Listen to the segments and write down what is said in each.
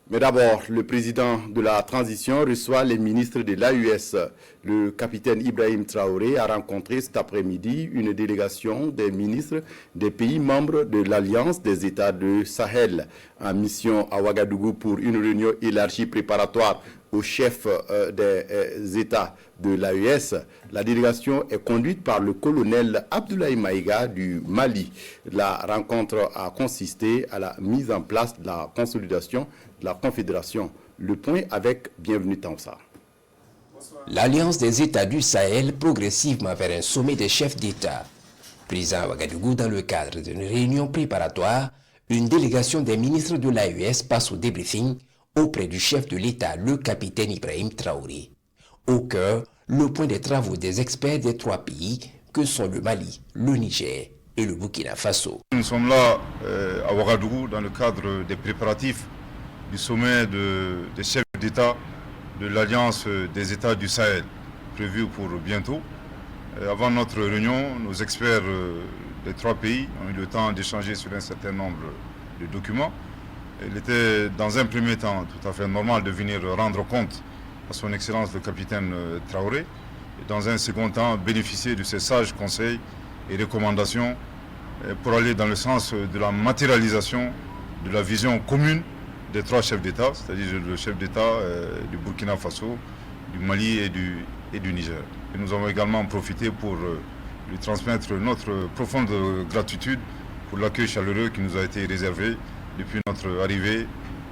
Mais d'abord, le président de la transition reçoit les ministres de l'AUS. Le capitaine Ibrahim Traoré a rencontré cet après-midi une délégation des ministres des pays membres de l'Alliance des États de Sahel en mission à Ouagadougou pour une réunion élargie préparatoire au chef des États de l'AES. La délégation est conduite par le colonel Abdoulaye Maïga du Mali. La rencontre a consisté à la mise en place de la consolidation de la Confédération. Le point avec Bienvenue Tamsa. L'Alliance des États du Sahel progressivement vers un sommet des chefs d'État. Présent à Ouagadougou dans le cadre d'une réunion préparatoire, une délégation des ministres de l'AES passe au débriefing auprès du chef de l'État, le capitaine Ibrahim Traoré. Au cœur, le point des travaux des experts des trois pays que sont le Mali, le Niger et le Burkina Faso. Nous sommes là à Ouagadougou dans le cadre des préparatifs du sommet des chefs d'État de l'Alliance des États du Sahel, prévu pour bientôt. Avant notre réunion, nos experts des trois pays ont eu le temps d'échanger sur un certain nombre de documents. Il était dans un premier temps tout à fait normal de venir rendre compte à son Excellence le capitaine Traoré, et dans un second temps bénéficier de ses sages conseils et recommandations pour aller dans le sens de la matérialisation de la vision commune des trois chefs d'État, c'est-à-dire le chef d'État du Burkina Faso, du Mali et du Niger. Et nous avons également profité pour lui transmettre notre profonde gratitude pour l'accueil chaleureux qui nous a été réservé depuis notre arrivée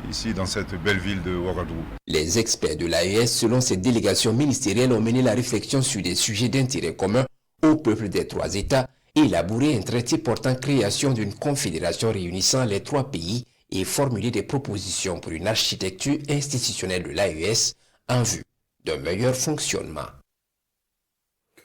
ici dans cette belle ville de Ouagadougou. Les experts de l'AES, selon cette délégation ministérielle, ont mené la réflexion sur des sujets d'intérêt commun au peuple des trois États et élaboré un traité portant création d'une confédération réunissant les trois pays et formuler des propositions pour une architecture institutionnelle de l'AES en vue d'un meilleur fonctionnement.